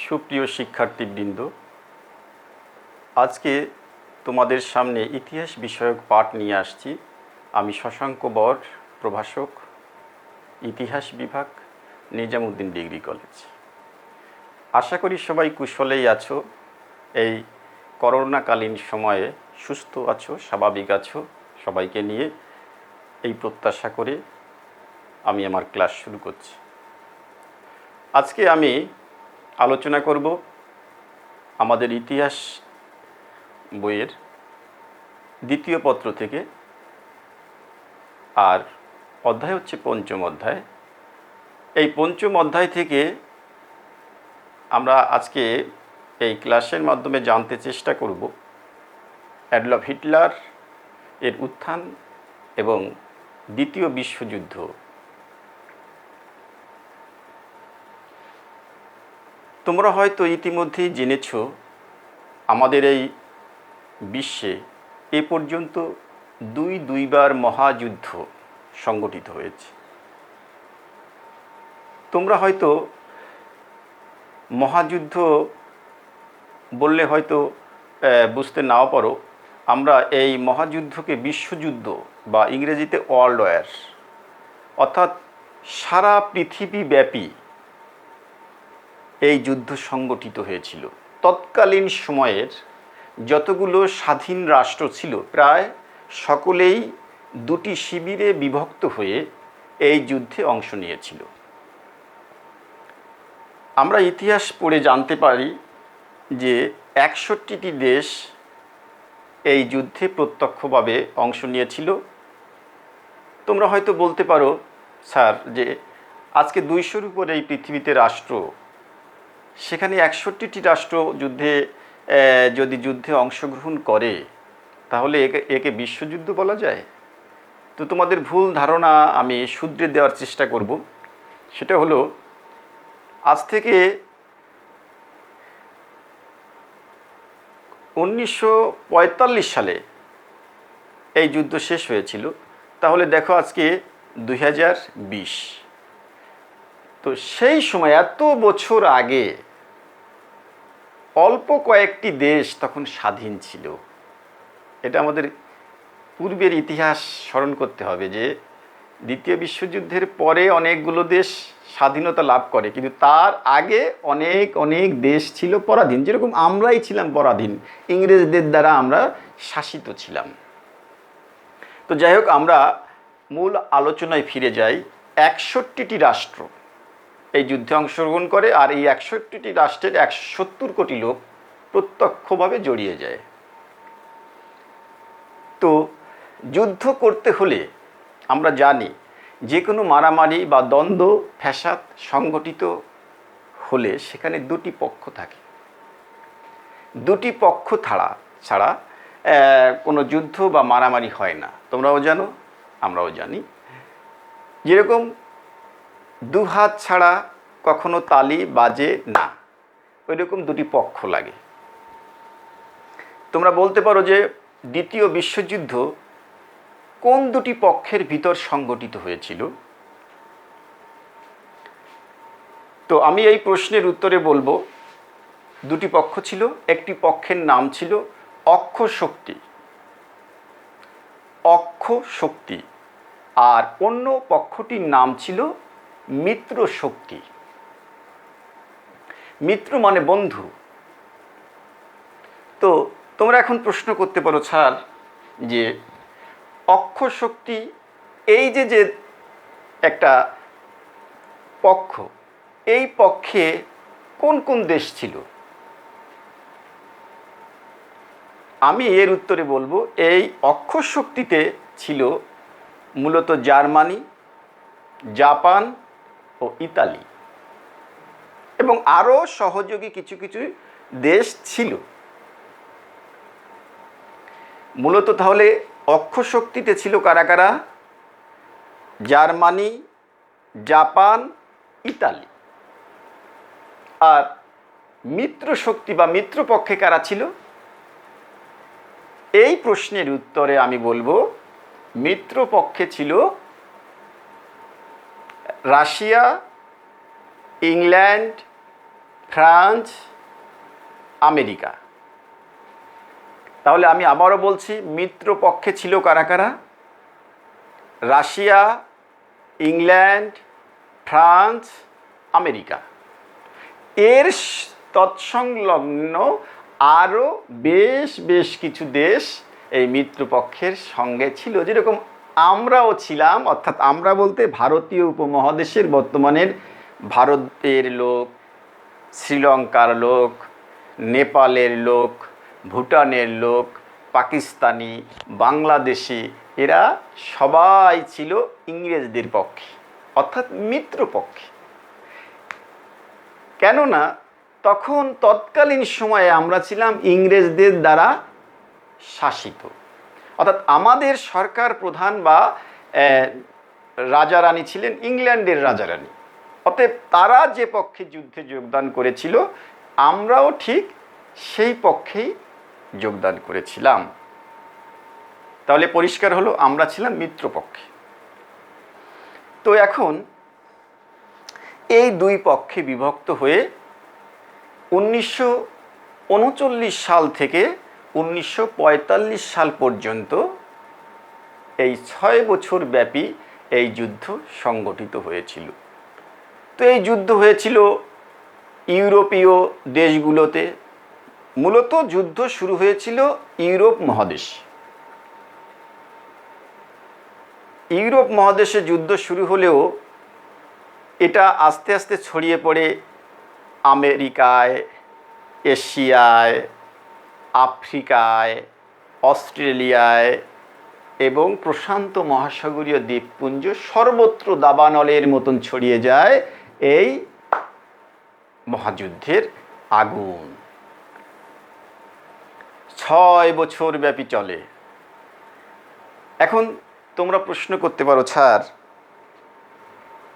সুপ্রিয় শিক্ষার্থীবৃন্দ, আজকে তোমাদের সামনে ইতিহাস বিষয়ক পাঠ নিয়ে আসছি। আমি শশাঙ্ক বর, প্রভাষক, ইতিহাস বিভাগ, নিজামউদ্দিন ডিগ্রি কলেজ। আশা করি সবাই কুশলেই আছো। এই করোনাকালীন সময়ে সুস্থ আছো, স্বাভাবিক আছো। সবাইকে নিয়ে এই প্রত্যাশা করে আমি আমার ক্লাস শুরু করছি। আজকে আমি আলোচনা করব আমাদের ইতিহাস বইয়ের দ্বিতীয় পত্র থেকে, আর অধ্যায় হচ্ছে পঞ্চম অধ্যায়। এই পঞ্চম অধ্যায় থেকে আমরা আজকে এই ক্লাসের মাধ্যমে জানতে চেষ্টা করব অ্যাডলফ হিটলার এর উত্থান এবং দ্বিতীয় বিশ্বযুদ্ধ। তোমরা হয়তো ইতিমধ্যেই জেনেছ, আমাদের এই বিশ্বে এ পর্যন্ত দুইবার মহাযুদ্ধ সংগঠিত হয়েছে। তোমরা হয়তো মহাযুদ্ধ বললে হয়তো বুঝতে নাও পারো। আমরা এই মহাযুদ্ধকে বিশ্বযুদ্ধ বা ইংরেজিতে ওয়ার্ল্ড ওয়ার, অর্থাৎ সারা পৃথিবীব্যাপী এই যুদ্ধ সংগঠিত হয়েছিল। তৎকালীন সময়ের যতগুলো স্বাধীন রাষ্ট্র ছিল প্রায় সকলেই দুটি শিবিরে বিভক্ত হয়ে এই যুদ্ধে অংশ নিয়েছিল। আমরা ইতিহাস পড়ে জানতে পারি যে 61টি দেশ এই যুদ্ধে প্রত্যক্ষভাবে অংশ নিয়েছিল। তোমরা হয়তো বলতে পারো, স্যার, যে আজকে 200-র উপরে এই পৃথিবীতে রাষ্ট্র, সেখানে 61টি রাষ্ট্র যদি যুদ্ধে অংশগ্রহণ করে তাহলে একে বিশ্বযুদ্ধ বলা যায়? তো তোমাদের ভুল ধারণা আমি শুধরে দেওয়ার চেষ্টা করব। সেটা হলো, আজ থেকে 1945 সালে এই যুদ্ধ শেষ হয়েছিল। তাহলে দেখো আজকে 2020। তো সেই সময় এত বছর আগে অল্প কয়েকটি দেশ তখন স্বাধীন ছিল। এটা আমাদের পূর্বের ইতিহাস স্মরণ করতে হবে যে দ্বিতীয় বিশ্বযুদ্ধের পরে অনেকগুলো দেশ স্বাধীনতা লাভ করে, কিন্তু তার আগে অনেক দেশ ছিল পরাধীন। যেরকম আমরাই ছিলাম পরাধীন, ইংরেজদের দ্বারা আমরা শাসিত ছিলাম। তো যাই হোক, আমরা মূল আলোচনায় ফিরে যাই। 61টি রাষ্ট্র এই যুদ্ধে অংশগ্রহণ করে, আর এই 61টি রাষ্ট্রের 170 কোটি লোক প্রত্যক্ষভাবে জড়িয়ে যায়। তো যুদ্ধ করতে হলে আমরা জানি যে কোনো মারামারি বা দ্বন্দ্ব ফ্যাসাদ সংগঠিত হলে সেখানে দুটি পক্ষ থাকে। দুটি পক্ষ ছাড়া কোনো যুদ্ধ বা মারামারি হয় না। তোমরাও জানো, আমরাও জানি। যেরকম দু হাত ছাড়া কখনো তালি বাজে না, ওই রকম দুটি পক্ষ লাগে। তোমরা বলতে পারো যে দ্বিতীয় বিশ্বযুদ্ধ কোন দুটি পক্ষের ভিতর সংগঠিত হয়েছিল? তো আমি এই প্রশ্নের উত্তরে বলবো, দুটি পক্ষ ছিল। একটি পক্ষের নাম ছিল অক্ষ শক্তি, আর অন্য পক্ষটির নাম ছিল মিত্র শক্তি। মিত্র মানে বন্ধু। তো তোমরা এখন প্রশ্ন করতে পারো, স্যার, যে অক্ষ শক্তি এই যে একটা পক্ষ, এই পক্ষে কোন কোন দেশ ছিল? আমি এর উত্তরে বলবো, এই অক্ষ শক্তিতে ছিল মূলত জার্মানি, জাপান ও ইতালি, এবং আরও সহযোগী কিছু দেশ ছিল। মূলত তাহলে অক্ষ শক্তিতে ছিল কারা কারা? Germany, Japan, Italy. আর মিত্র শক্তি বা মিত্রপক্ষে কারা ছিল? এই প্রশ্নের উত্তরে আমি বলবো, মিত্রপক্ষে ছিল রাশিয়া, ইংল্যান্ড, ফ্রান্স, আমেরিকা। তাহলে আমি আবারও বলছি, মিত্রপক্ষে ছিল কারা কারা? Russia, England, France, America. এর তৎসংলগ্ন আরও বেশ কিছু দেশ এই মিত্রপক্ষের সঙ্গে ছিল, যেরকম আমরাও ছিলাম। অর্থাৎ আমরা বলতে ভারতীয় উপমহাদেশের বর্তমানের ভারতের লোক, শ্রীলঙ্কার লোক, নেপালের লোক, ভুটানের লোক, পাকিস্তানি, বাংলাদেশি, এরা সবাই ছিল ইংরেজদের পক্ষে, অর্থাৎ মিত্রপক্ষে। কেননা তখন তৎকালীন সময়ে আমরা ছিলাম ইংরেজদের দ্বারা শাসিত, অর্থাৎ আমাদের সরকার প্রধান বা রাজা রানী ছিলেন ইংল্যান্ডের রাজা রানী। অতএব তারা যে পক্ষে যুদ্ধে যোগদান করেছিল, আমরাও ঠিক সেই পক্ষেই যোগদান করেছিলাম। তাহলে পরিষ্কার হলো, আমরা ছিলাম মিত্রপক্ষে। তো এখন এই দুই পক্ষে বিভক্ত হয়ে 1939 সাল থেকে 1945 সাল পর্যন্ত এই 6 বছর ব্যাপী এই যুদ্ধ সংগঠিত হয়েছিল। তো এই যুদ্ধ হয়েছিল ইউরোপীয় দেশগুলোতে। মূলত যুদ্ধ শুরু হয়েছিল ইউরোপ মহাদেশে। ইউরোপ মহাদেশে যুদ্ধ শুরু হলেও এটা আস্তে আস্তে ছড়িয়ে পড়ে আমেরিকায়, এশিয়ায়, আফ্রিকায়, অস্ট্রেলিয়ায় এবং প্রশান্ত মহাসাগরীয় দ্বীপপুঞ্জ, সর্বত্র দাবানলের মতন ছড়িয়ে যায় এই মহাযুদ্ধের আগুন। 6 বছর ব্যাপী চলে। এখন তোমরা প্রশ্ন করতে পারো, স্যার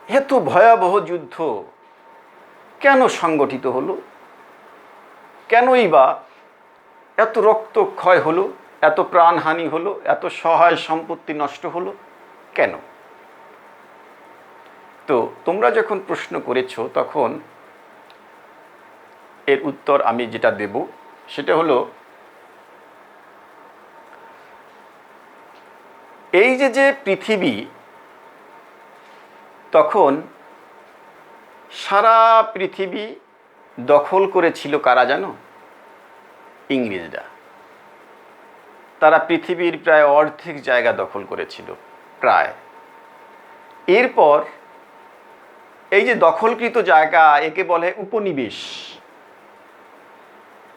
এত ভয়াবহ যুদ্ধ কেন সংগঠিত হলো? কেনই বা এত রক্তক্ষয় হলো, এত প্রাণহানি হলো, এত সহায় সম্পত্তি নষ্ট হলো কেন? তো তোমরা যখন প্রশ্ন করেছো, তখন এর উত্তর আমি যেটা দেব সেটা হলো, এই যে পৃথিবী, তখন সারা পৃথিবী দখল করেছিল কারা জানো? ইংরেজরা। তারা পৃথিবীর প্রায় অর্ধেক জায়গা দখল করেছিল প্রায়। এরপর এই যে দখলকৃত জায়গা, একে বলে উপনিবেশ।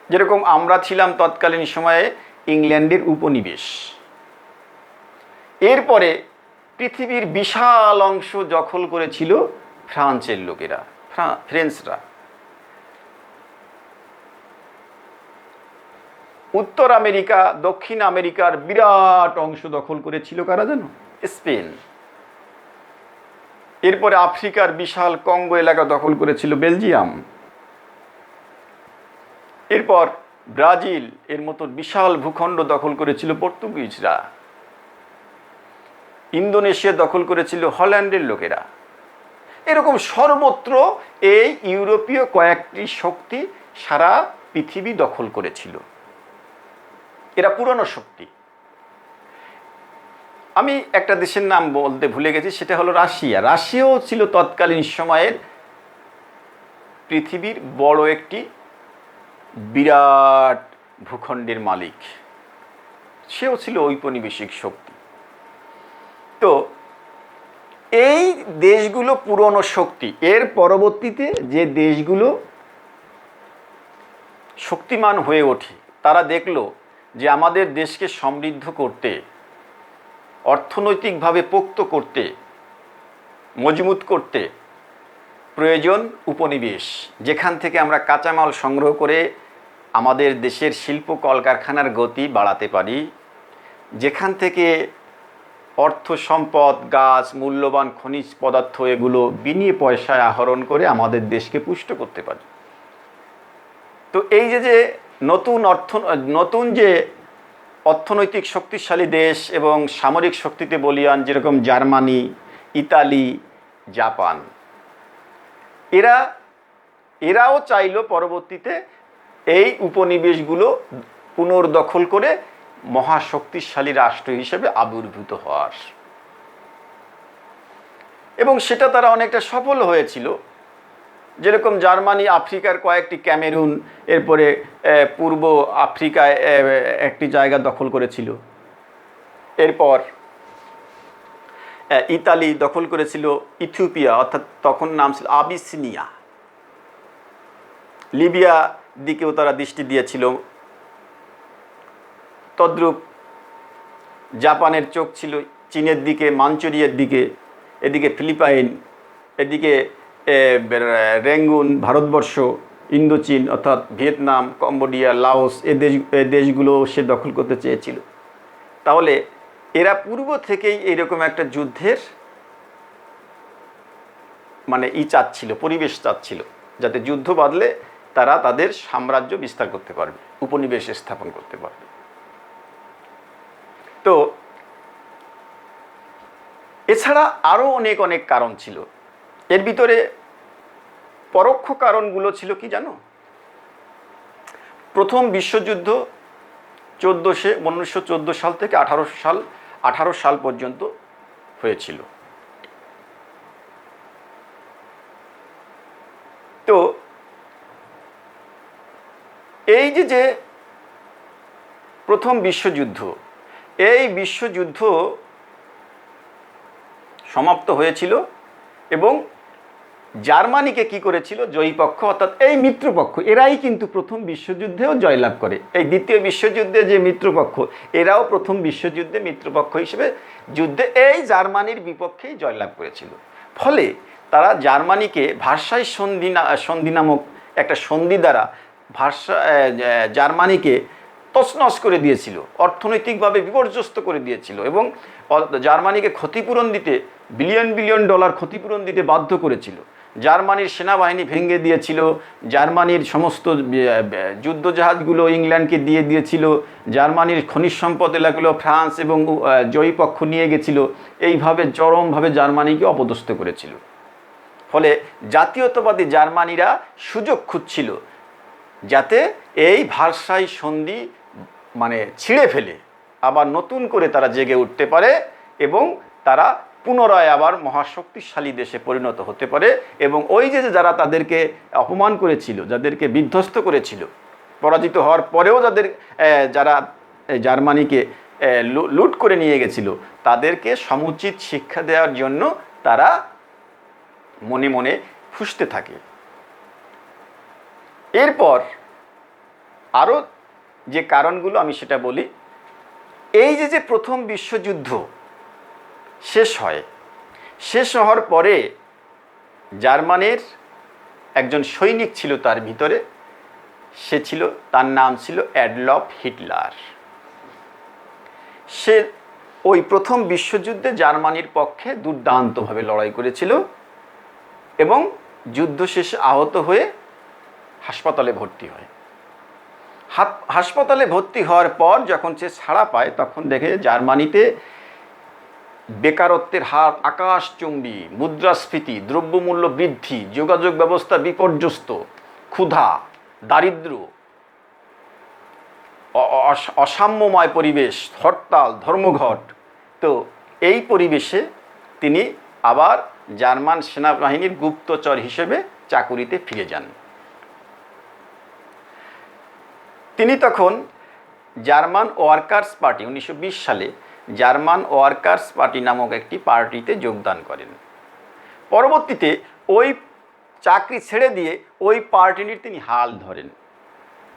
যেরকম আমরা ছিলাম তৎকালীন সময়ে ইংল্যান্ডের উপনিবেশ। এরপরে পৃথিবীর বিশাল অংশ দখল করেছিল ফ্রান্সের লোকেরা, ফ্রেঞ্চরা। উত্তর আমেরিকা, দক্ষিণ আমেরিকার বিরাট অংশ দখল করেছিল কারা জানো? স্পেন। এরপরে আফ্রিকার বিশাল কঙ্গো এলাকা দখল করেছিল বেলজিয়াম। এরপর ব্রাজিল এর মতো বিশাল ভূখণ্ড দখল করেছিল পর্তুগিজরা। ইন্দোনেশিয়া দখল করেছিল হল্যান্ডের লোকেরা। এরকম সর্বত্র এই ইউরোপীয় কয়েকটি শক্তি সারা পৃথিবী দখল করেছিল। এরা পুরনো শক্তি। আমি একটা দেশের নাম বলতে ভুলে গেছি, সেটা হলো রাশিয়া। রাশিয়াও ছিল তৎকালীন সময়ের পৃথিবীর বড় একটি বিরাট ভূখণ্ডের মালিক। সেও ছিল ঔপনিবেশিক শক্তি। তো এই দেশগুলো পুরনো শক্তি। এর পরবর্তীতে যে দেশগুলো শক্তিমান হয়ে ওঠে, তারা দেখলো যে আমাদের দেশকে সমৃদ্ধ করতে, অর্থনৈতিকভাবে পোক্ত করতে, মজবুত করতে প্রয়োজন উপনিবেশ, যেখান থেকে আমরা কাঁচামাল সংগ্রহ করে আমাদের দেশের শিল্প কলকারখানার গতি বাড়াতে পারি, যেখান থেকে অর্থ সম্পদ, গাছ, মূল্যবান খনিজ পদার্থ এগুলো বিনিয়ে পয়সায় আহরণ করে আমাদের দেশকে পুষ্ট করতে পারি। তো এই যে নতুন যে অর্থনৈতিক শক্তিশালী দেশ এবং সামরিক শক্তিতে বলীয়ান, যেরকম জার্মানি, ইতালি, জাপান, এরা এরাও চাইল পরবর্তীতে এই উপনিবেশগুলো পুনর্দখল করে মহাশক্তিশালী রাষ্ট্র হিসেবে আবির্ভূত হওয়ার, এবং সেটা তারা অনেকটা সফল হয়েছিল। যেরকম জার্মানি আফ্রিকার কয়েকটি, ক্যামেরুন, এরপরে পূর্ব আফ্রিকায় একটি জায়গা দখল করেছিল, এরপর ইতালি দখল করেছিল ইথিওপিয়া, অর্থাৎ তখন নাম ছিল আবিসিনিয়া, লিবিয়া দিকেও তারা দৃষ্টি দিয়েছিল। তদ্রূপ জাপানের চোখ ছিল চীনের দিকে, মাঞ্চুরিয়ার দিকে, এদিকে ফিলিপাইন, এদিকে রেঙ্গুন, ভারতবর্ষ, ইন্দোচীন অর্থাৎ ভিয়েতনাম, কম্বোডিয়া, লাওস, এ দেশগুলো সে দখল করতে চেয়েছিল। তাহলে এরা পূর্ব থেকেই এইরকম একটা যুদ্ধের মানে চাচ্ছিল, পরিবেশ চাচ্ছিল, যাতে যুদ্ধ বাঁধলে তারা তাদের সাম্রাজ্য বিস্তার করতে পারবে, উপনিবেশ স্থাপন করতে পারবে। তো এছাড়া আরও অনেক অনেক কারণ ছিল। এর ভিতরে পরোক্ষ কারণগুলো ছিল কি জানো? প্রথম বিশ্বযুদ্ধ 1914 সাল থেকে 18 সাল পর্যন্ত হয়েছিল। তো এই যে প্রথম বিশ্বযুদ্ধ, এই বিশ্বযুদ্ধ সমাপ্ত হয়েছিল এবং জার্মানিকে কি করেছিল? জয়ী পক্ষ অর্থাৎ এই মিত্রপক্ষ, এরাই কিন্তু প্রথম বিশ্বযুদ্ধেও জয়লাভ করে। এই দ্বিতীয় বিশ্বযুদ্ধে যে মিত্রপক্ষ, এরাও প্রথম বিশ্বযুদ্ধে মিত্রপক্ষ হিসেবে যুদ্ধে এই জার্মানির বিপক্ষেই জয়লাভ করেছিল। ফলে তারা জার্মানিকে ভার্সাই সন্ধি নামক একটা সন্ধি দ্বারা জার্মানিকে তছনছ করে দিয়েছিল, অর্থনৈতিকভাবে বিপর্যস্ত করে দিয়েছিল এবং জার্মানিকে ক্ষতিপূরণ দিতে বিলিয়ন বিলিয়ন ডলার ক্ষতিপূরণ দিতে বাধ্য করেছিল। জার্মানির সেনাবাহিনী ভেঙে দিয়েছিল, জার্মানির সমস্ত যুদ্ধজাহাজগুলো ইংল্যান্ডকে দিয়ে দিয়েছিল, জার্মানির খনিজ সম্পদ এলাকাগুলো ফ্রান্স এবং জয়ী পক্ষ নিয়ে গেছিল। এইভাবে চরমভাবে জার্মানিকে অপদস্থ করেছিল। ফলে জাতীয়তাবাদী জার্মানিরা সুযোগ খুঁজছিল যাতে এই ভার্সাই সন্ধি মানে ছিঁড়ে ফেলে আবার নতুন করে তারা জেগে উঠতে পারে এবং তারা পুনরায় আবার মহাশক্তিশালী দেশে পরিণত হতে পারে। এবং ওই যে যারা তাদেরকে অপমান করেছিল, যাদেরকে বিধ্বস্ত করেছিল, পরাজিত হওয়ার পরেও যারা জার্মানিকে লুট করে নিয়ে গেছিল, তাদেরকে সমুচিত শিক্ষা দেওয়ার জন্য তারা মনে মনে ফুঁসতে থাকে। এরপর আরও যে কারণগুলো আমি সেটা বলি। এই যে প্রথম বিশ্বযুদ্ধ শেষ হওয়ার পরে জার্মানির একজন সৈনিক ছিল তার ভিতরে, তার নাম ছিল অ্যাডলফ হিটলার। সে ওই প্রথম বিশ্বযুদ্ধে জার্মানির পক্ষে দুর্দান্তভাবে লড়াই করেছিল এবং যুদ্ধ শেষে আহত হয়ে হাসপাতালে ভর্তি হয়। হাসপাতালে ভর্তি হওয়ার পর যখন সে ছাড়া পায়, তখন দেখে জার্মানিতে বেকারত্বের হার আকাশচুম্বী, মুদ্রাস্ফীতি, দ্রব্যমূল্য বৃদ্ধি, যোগাযোগ ব্যবস্থা বিপর্যস্ত, ক্ষুধা, দারিদ্র্য, অসাম্যময় পরিবেশ, হরতাল, ধর্মঘট। তো এই পরিবেশে তিনি আবার জার্মান সেনাবাহিনীর গুপ্তচর হিসেবে চাকুরিতে ফিরে যান। তিনি তখন জার্মান ওয়ার্কার্স পার্টি 1920 সালে জার্মান ওয়ার্কার্স পার্টি নামক একটি পার্টিতে যোগদান করেন। পরবর্তীতে ওই চাকরি ছেড়ে দিয়ে ওই পার্টির তিনি হাল ধরেন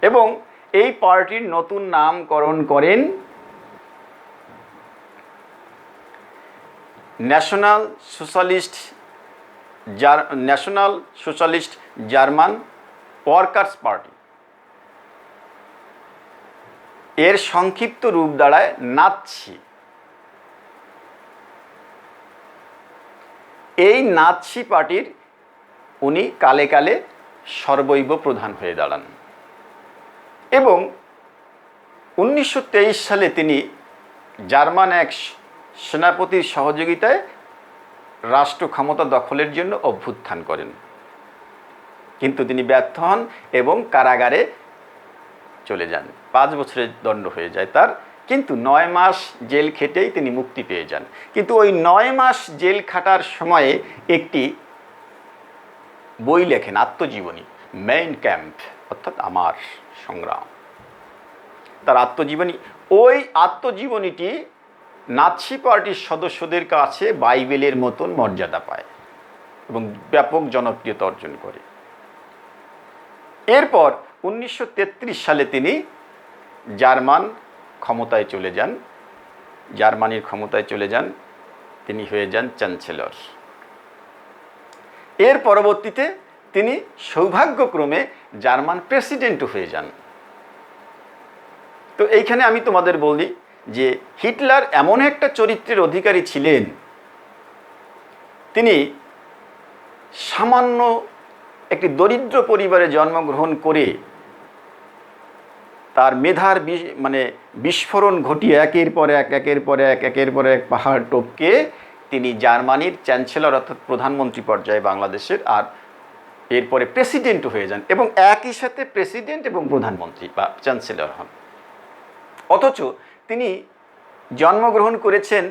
এবং এই পার্টির নতুন নামকরণ করেন national socialist German workers party. এর সংক্ষিপ্ত রূপ দাঁড়ায় নাৎসি। এই নাৎসি পার্টির উনি কালে কালে সর্বৈব প্রধান হয়ে দাঁড়ান এবং 1923 সালে তিনি জার্মান এক সেনাপতির সহযোগিতায় রাষ্ট্র ক্ষমতা দখলের জন্য অভ্যুত্থান করেন। কিন্তু তিনি ব্যর্থ হন এবং কারাগারে চলে যান। 5 বছরের দণ্ড হয়ে যায় তার, কিন্তু 9 মাস জেল খেটেই তিনি মুক্তি পেয়ে যান। কিন্তু ওই 9 মাস জেল খাটার সময়ে একটি বই লেখেন, আত্মজীবনী, মেইন ক্যাম্প, অর্থাৎ আমার সংগ্রাম। তার আত্মজীবনী, ওই আত্মজীবনীটি নাৎসি পার্টির সদস্যদের কাছে বাইবেলের মতন মর্যাদা পায় এবং ব্যাপক জনপ্রিয়তা অর্জন করে। এরপর 1933 সালে তিনি জার্মানির ক্ষমতায় চলে যান, তিনি হয়ে যান চ্যান্সেলর। এর পরবর্তীতে তিনি সৌভাগ্যক্রমে জার্মান প্রেসিডেন্টও হয়ে যান। তো এইখানে আমি তোমাদের বলি যে হিটলার এমন একটা চরিত্রের অধিকারী ছিলেন, তিনি সামান্য একটি দরিদ্র পরিবারে জন্মগ্রহণ করে তার মেধার বিস্ফোরণ ঘটিয়ে একের পর এক পাহাড় টপকে তিনি জার্মানির চ্যান্সেলর অর্থাৎ প্রধানমন্ত্রী পর্যায়ে বাংলাদেশের, আর এরপরে প্রেসিডেন্ট হয়ে যান এবং একই সাথে প্রেসিডেন্ট এবং প্রধানমন্ত্রী বা চ্যান্সেলর হন। অথচ তিনি জন্মগ্রহণ করেছেন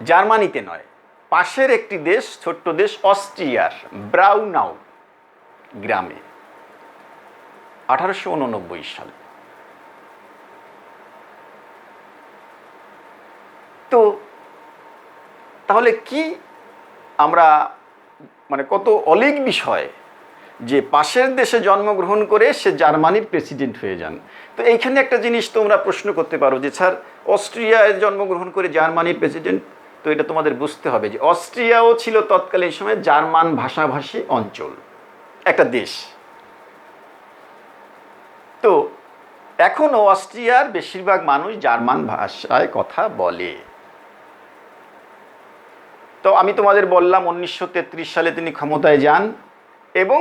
জার্মানিতে নয়, পাশের একটি দেশ, ছোট্ট দেশ অস্ট্রিয়ার ব্রাউনাউ গ্রামে 1889 সালে। তো তাহলে কি আমরা কত অলীক বিষয় যে পাশের দেশে জন্মগ্রহণ করে সে জার্মানির প্রেসিডেন্ট হয়ে যান। তো এইখানে একটা জিনিস তোমরা প্রশ্ন করতে পারো যে স্যার, অস্ট্রিয়ায় জন্মগ্রহণ করে জার্মানির প্রেসিডেন্ট, তো এটা তোমাদের বুঝতে হবে যে অস্ট্রিয়াও ছিল তৎকালীন সময়ে জার্মান ভাষাভাষী অঞ্চল, একটা দেশ। তো এখনও অস্ট্রিয়ার বেশিরভাগ মানুষ জার্মান ভাষায় কথা বলে। তো আমি তোমাদের বললাম 1933 সালে তিনি ক্ষমতায় যান এবং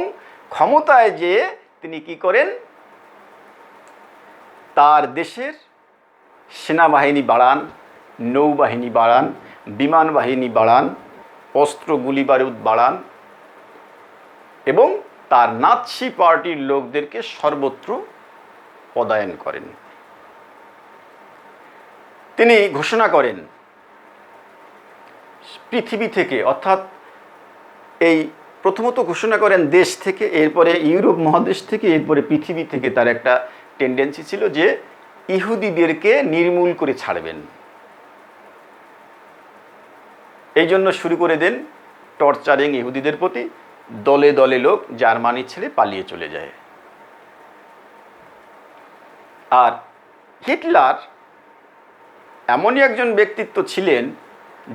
ক্ষমতায় যেয়ে তিনি কি করেন, তার দেশের সেনাবাহিনী বাড়ান, নৌবাহিনী বাড়ান, বিমান বাহিনী বাড়ান, অস্ত্র গুলি বারুদ বাড়ান এবং তার নাৎসি পার্টির লোকদেরকে সর্বত্র পদায়ন করেন। তিনি ঘোষণা করেন পৃথিবী থেকে, অর্থাৎ এই প্রথমত ঘোষণা করেন দেশ থেকে, এরপরে ইউরোপ মহাদেশ থেকে, এরপরে পৃথিবী থেকে। তার একটা টেন্ডেন্সি ছিল যে ইহুদিদেরকে নির্মূল করে ছাড়বেন। এই জন্য শুরু করে দেন টর্চারিং ইহুদিদের প্রতি। দলে দলে লোক জার্মানি ছেড়ে পালিয়ে চলে যায়। আর হিটলার এমনই একজন ব্যক্তিত্ব ছিলেন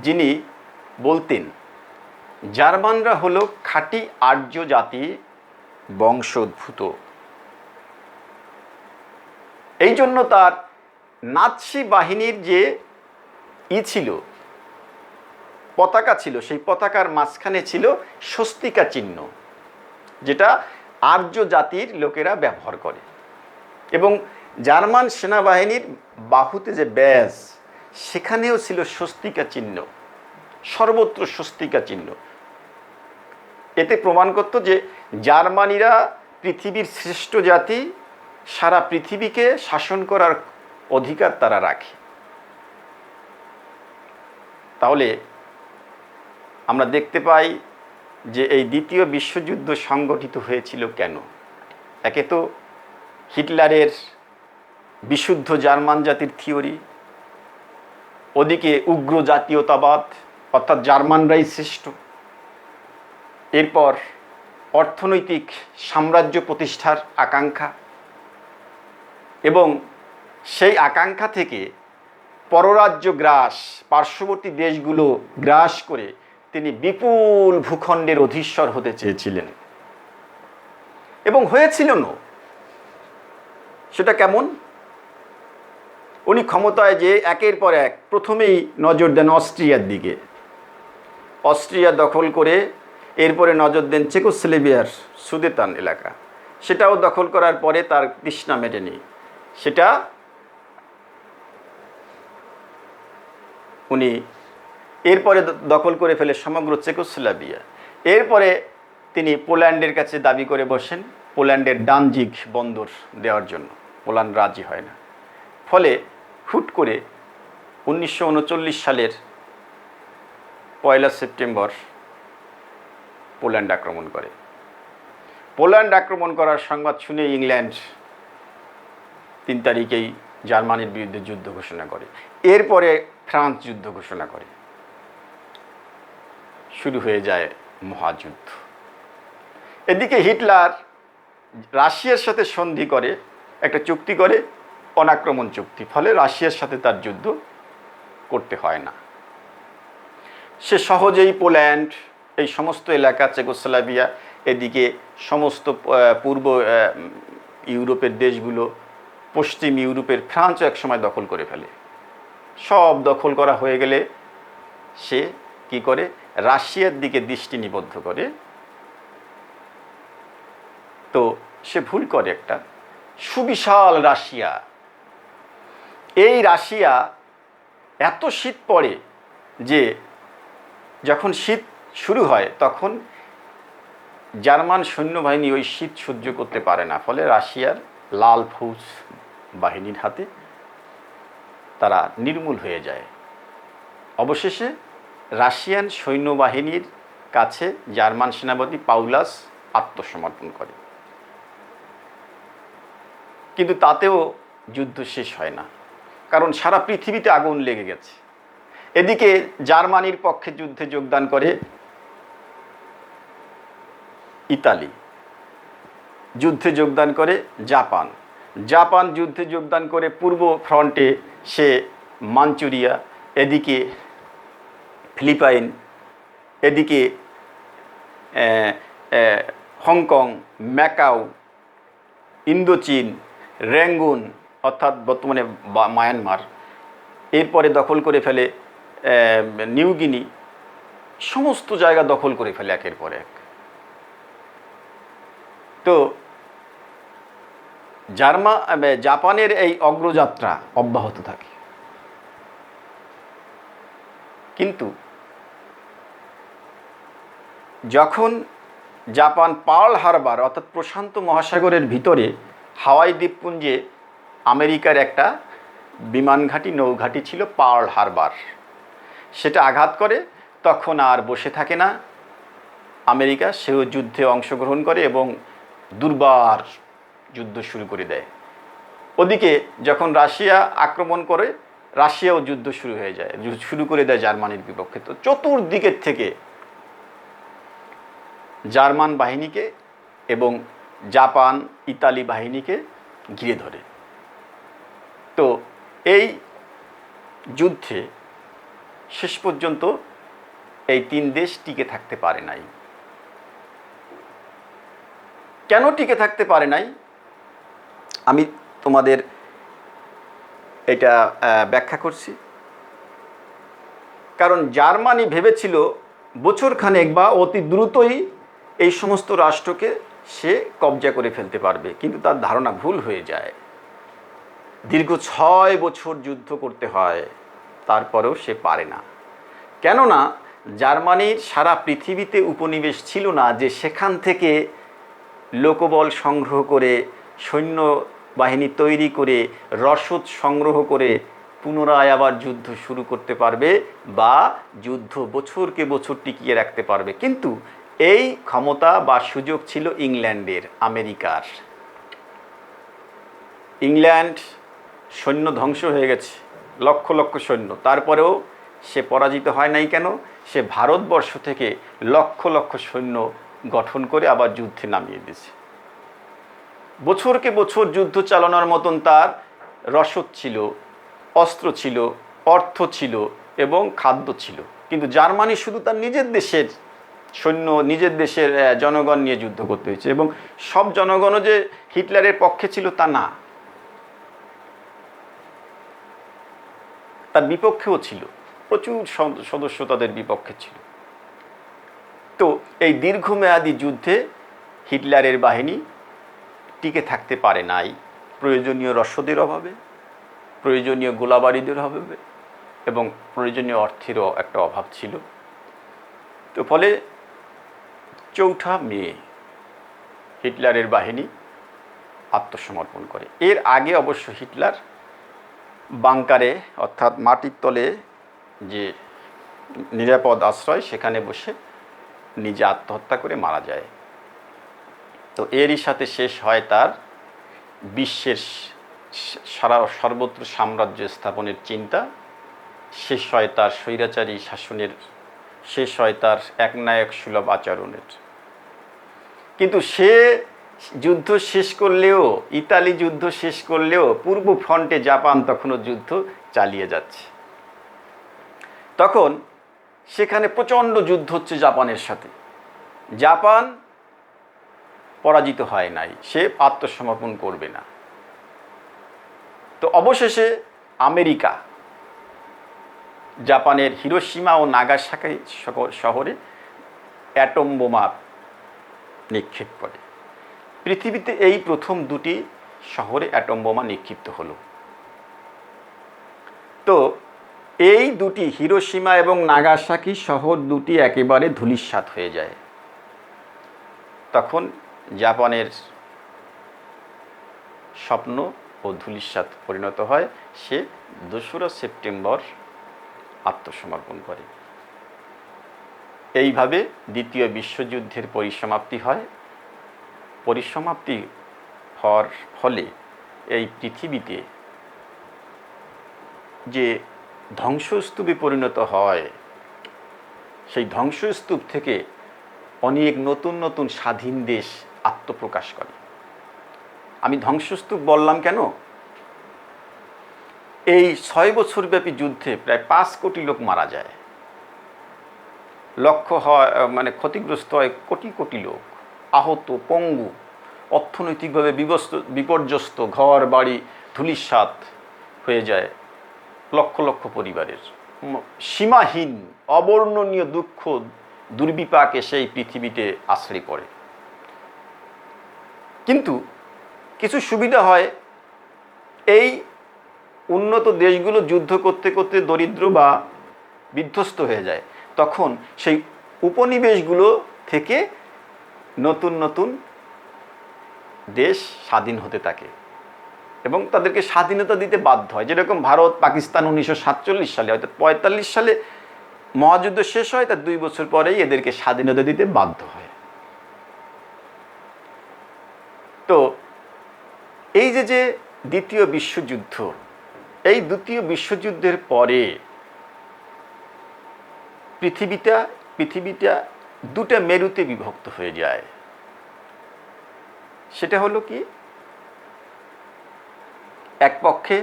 যিনি বলতেন জার্মানরা হলো খাঁটি আর্য জাতি বংশোদ্ভূত। এই জন্য তার নাৎসি বাহিনীর যে ছিল, পতাকা ছিল, সেই পতাকার মাঝখানে ছিল স্বস্তিকা চিহ্ন, যেটা আর্য জাতির লোকেরা ব্যবহার করে। এবং জার্মান সেনাবাহিনীর বাহুতে যে ব্যাজ, সেখানেও ছিল স্বস্তিকা চিহ্ন, সর্বত্র স্বস্তিকা চিহ্ন। এতে প্রমাণ করত যে জার্মানিরা পৃথিবীর শ্রেষ্ঠ জাতি, সারা পৃথিবীকে শাসন করার অধিকার তারা রাখে। তাহলে আমরা দেখতে পাই যে এই দ্বিতীয় বিশ্বযুদ্ধ সংগঠিত হয়েছিল কেন। একে তো হিটলারের বিশুদ্ধ জার্মান জাতির থিওরি, ওদিকে উগ্র জাতীয়তাবাদ অর্থাৎ জার্মানরাই শ্রেষ্ঠ, এরপর অর্থনৈতিক সাম্রাজ্য প্রতিষ্ঠার আকাঙ্ক্ষা, এবং সেই আকাঙ্ক্ষা থেকে পররাজ্য গ্রাস, পার্শ্ববর্তী দেশগুলো গ্রাস করে তিনি বিপুল ভূখণ্ডের অধীশ্বর হতে চেয়েছিলেন এবং হয়েছিলেন। সেটা কেমন? উনি ক্ষমতায় যে একের পর এক প্রথমেই নজর দেন অস্ট্রিয়ার দিকে, অস্ট্রিয়া দখল করে এরপরে নজর দেন চেকোস্লোভাকিয়ার সুদেতান এলাকা, সেটাও দখল করার পরে তার তৃষ্ণা মেটেনি, সেটা উনি এরপরে দখল করে ফেলে সমগ্র চেকোস্লোভাকিয়া। এরপরে তিনি পোল্যান্ডের কাছে দাবি করে বসেন পোল্যান্ডের ডানজিগ বন্দর দেওয়ার জন্য। পোল্যান্ড রাজি হয় না। ফলে হুট করে 1939 সালের 1 সেপ্টেম্বর পোল্যান্ড আক্রমণ করে। পোল্যান্ড আক্রমণ করার সংবাদ শুনে ইংল্যান্ড 3 তারিখেই জার্মানির বিরুদ্ধে যুদ্ধ ঘোষণা করে। এরপরে ফ্রান্স যুদ্ধ ঘোষণা করে। শুরু হয়ে যায় মহাযুদ্ধ। এদিকে হিটলার রাশিয়ার সাথে সন্ধি করে, একটা চুক্তি করে, অনাক্রমণ চুক্তি। ফলে রাশিয়ার সাথে তার যুদ্ধ করতে হয় না। সে সহজেই পোল্যান্ড, এই সমস্ত এলাকা, চেকোস্লোভাকিয়া, এদিকে সমস্ত পূর্ব ইউরোপের দেশগুলো, পশ্চিম ইউরোপের ফ্রান্সও একসময় দখল করে ফেলে। সব দখল করা হয়ে গেলে সে কি করে, রাশিয়ার দিকে দৃষ্টি নিবদ্ধ করে। তো সে ভুল করে একটা, সুবিশাল রাশিয়া, এই রাশিয়া এত শীত পড়ে যে যখন শীত শুরু হয় তখন জার্মান সৈন্যবাহিনী ওই শীত সহ্য করতে পারে না। ফলে রাশিয়ার লাল ফৌজ বাহিনীর হাতে তারা নির্মূল হয়ে যায়। অবশেষে রাশিয়ান সৈন্যবাহিনীর কাছে জার্মান সেনাপতি পাউলাস আত্মসমর্পণ করে। কিন্তু তাতেও যুদ্ধ শেষ হয় না, কারণ সারা পৃথিবীতে আগুন লেগে গেছে। এদিকে জার্মানির পক্ষে যুদ্ধে যোগদান করে ইতালি, যুদ্ধে যোগদান করে জাপান, জাপান যুদ্ধে যোগদান করে পূর্ব ফ্রন্টে সে মাঞ্চুরিয়া, এদিকে ফিলিপাইন, এদিকে হংকং, ম্যাকাও, ইন্দোচীন, র্যাঙ্গুন অর্থাৎ বর্তমানে মায়ানমার, এরপরে দখল করে ফেলে নিউগিনি, সমস্ত জায়গা দখল করে ফেলে একের পর এক। তো জাপানের এই অগ্রযাত্রা অব্যাহত থাকে। কিন্তু যখন জাপান পার্ল হারবার অর্থাৎ প্রশান্ত মহাসাগরের ভিতরে হাওয়াই দ্বীপপুঞ্জে আমেরিকার একটা বিমান ঘাঁটি, নৌঘাঁটি ছিল পার্ল হারবার, সেটা আঘাত করে, তখন আর বসে থাকে না আমেরিকা, সেও যুদ্ধে অংশগ্রহণ করে এবং দুর্বার যুদ্ধ শুরু করে দেয়। ওদিকে যখন রাশিয়া আক্রমণ করে, রাশিয়াও যুদ্ধ শুরু করে দেয় জার্মানির বিপক্ষে। তো চতুর্দিকের থেকে জার্মান বাহিনীকে এবং জাপান, ইতালি বাহিনীকে ঘিরে ধরে। তো এই যুদ্ধে শেষ পর্যন্ত এই 3 দেশ টিকে থাকতে পারে নাই। কেন টিকে থাকতে পারে নাই আমি তোমাদের এটা ব্যাখ্যা করছি। কারণ জার্মানি ভেবেছিল বছরখানেক বা অতি দ্রুতই এই সমস্ত রাষ্ট্রকে সে কবজা করে ফেলতে পারবে, কিন্তু তার ধারণা ভুল হয়ে যায়। দীর্ঘ 6 বছর যুদ্ধ করতে হয়, তারপরেও সে পারে না। কেননা জার্মানির সারা পৃথিবীতে উপনিবেশ ছিল না যে সেখান থেকে লোকবল সংগ্রহ করে, সৈন্য বাহিনী তৈরি করে, রসদ সংগ্রহ করে পুনরায় আবার যুদ্ধ শুরু করতে পারবে বা যুদ্ধ বছরকে বছর টিকিয়ে রাখতে পারবে। কিন্তু এই ক্ষমতা বা সুযোগ ছিল ইংল্যান্ডের, আমেরিকার। ইংল্যান্ড সৈন্য ধ্বংস হয়ে গেছে, লক্ষ লক্ষ সৈন্য, তারপরেও সে পরাজিত হয় নাই। কেন? সে ভারতবর্ষ থেকে লক্ষ লক্ষ সৈন্য গঠন করে আবার যুদ্ধে নামিয়ে দিয়েছে। বছরকে বছর যুদ্ধ চালানোর মতন তার রসদ ছিল, অস্ত্র ছিল, অর্থ ছিল এবং খাদ্য ছিল। কিন্তু জার্মানি শুধু তার নিজের দেশের সৈন্য, নিজের দেশের জনগণ নিয়ে যুদ্ধ করতে হয়েছে। এবং সব জনগণও যে হিটলারের পক্ষে ছিল তা না, তার বিপক্ষেও ছিল, প্রচুর সদস্য তাদের বিপক্ষে ছিল। তো এই দীর্ঘমেয়াদী যুদ্ধে হিটলারের বাহিনী টিকে থাকতে পারে নাই, প্রয়োজনীয় রসদের অভাবে, প্রয়োজনীয় গোলাবারুদের অভাবে এবং প্রয়োজনীয় অর্থেরও একটা অভাব ছিল। তো ফলে 4 মে হিটলারের বাহিনী আত্মসমর্পণ করে। এর আগে অবশ্য হিটলার বাংকারে অর্থাৎ মাটির তলে যে নিরাপদ আশ্রয় সেখানে বসে নিজে আত্মহত্যা করে মারা যায়। তো এরই সাথে শেষ হয় তার বিশ্বের সর্বত্র সাম্রাজ্য স্থাপনের চিন্তা, শেষ হয় তার স্বৈরাচারী শাসনের, শেষ হয় তার একনায়ক সুলভ আচরণের। কিন্তু সে যুদ্ধ শেষ করলেও, ইতালি যুদ্ধ শেষ করলেও পূর্ব ফ্রন্টে জাপান তখনও যুদ্ধ চালিয়ে যাচ্ছে। তখন সেখানে প্রচণ্ড যুদ্ধ হচ্ছে জাপানের সাথে। জাপান পরাজিত হয় নাই, সে আত্মসমর্পণ করবে না। তো অবশেষে আমেরিকা জাপানের হিরোশিমা ও নাগাসাকি শহরে অ্যাটম বোমা নিক্ষেপ করে। পৃথিবীতে এই প্রথম 2টি শহরে অ্যাটম বোমা নিক্ষিপ্ত হলো। তো এই 2টি হিরোশিমা এবং নাগাসাকি শহর 2টি একেবারে ধূলিসাৎ হয়ে যায়। তখন জাপানের স্বপ্ন ও ধূলিসাৎ পরিণত হয়। সে 2রা সেপ্টেম্বর আত্মসমর্পণ করে। এইভাবে দ্বিতীয় বিশ্বযুদ্ধের পরিসমাপ্তি হয়। পরিসমাপ্তি হওয়ার ফলে এই পৃথিবীতে যে ধ্বংসস্তূপে পরিণত হয়, সেই ধ্বংসস্তূপ থেকে অনেক নতুন নতুন স্বাধীন দেশ আত্মপ্রকাশ করে। আমি ধ্বংসস্তূপ বললাম কেন? এই 6 বছরব্যাপী যুদ্ধে প্রায় 5 কোটি লোক মারা যায়, লক্ষ্য হয় মানে ক্ষতিগ্রস্ত হয় কোটি কোটি লোক, আহত, পঙ্গু, অর্থনৈতিকভাবে বিপর্যস্ত, ঘর বাড়ি ধূলিসাৎ হয়ে যায় লক্ষ লক্ষ পরিবারের। সীমাহীন অবর্ণনীয় দুঃখ দুর্বিপাকে সেই পৃথিবীতে আছড়ে পড়ে। কিন্তু কিছু সুবিধা হয়। এই উন্নত দেশগুলো যুদ্ধ করতে করতে দরিদ্র বা বিধ্বস্ত হয়ে যায়। তখন সেই উপনিবেশগুলো থেকে নতুন নতুন দেশ স্বাধীন হতে থাকে এবং তাদেরকে স্বাধীনতা দিতে বাধ্য হয়। যেরকম ভারত পাকিস্তান 1947 সালে, হয়তো 45 সালে মহাযুদ্ধ শেষ হয়, তার 2 বছর পরেই এদেরকে স্বাধীনতা দিতে বাধ্য হয়। তো এই যে দ্বিতীয় বিশ্বযুদ্ধ, এই দ্বিতীয় বিশ্বযুদ্ধের পরে পৃথিবীটা 2টা মেরুতে বিভক্ত হয়ে যায়। সেটা হলো কি, এক পক্ষে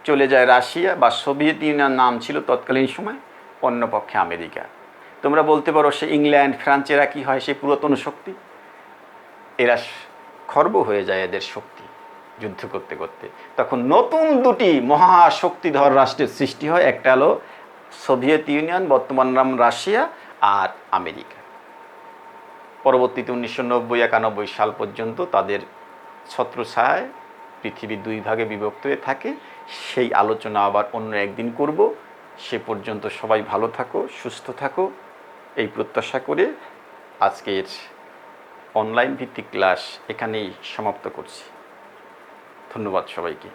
চলে যায় রাশিয়া বা সোভিয়েত ইউনিয়ন নাম ছিল তৎকালীন সময়, অন্য পক্ষে আমেরিকা। তোমরা বলতে পারো সে ইংল্যান্ড ফ্রান্স, এরা কী হয়, সে পুরাতন শক্তি। এরা খর্ব হয়ে যায় এদের শক্তি যুদ্ধ করতে করতে। তখন নতুন 2টি মহাশক্তিধর রাষ্ট্রের সৃষ্টি হয়। একটা হলো সোভিয়েত ইউনিয়ন, বর্তমান নাম রাশিয়া, আর আমেরিকা। পরবর্তীতে 1990-91 সাল পর্যন্ত তাদের ছত্রছায়ায় পৃথিবী 2 ভাগে বিভক্ত হয়ে থাকে। সেই আলোচনা আবার অন্য একদিন করব। সে পর্যন্ত সবাই ভালো থাকো, সুস্থ থাকো, এই প্রত্যাশা করে আজকের অনলাইন ভিত্তিক ক্লাস এখানেই সমাপ্ত করছি। ধন্যবাদ সবাইকে।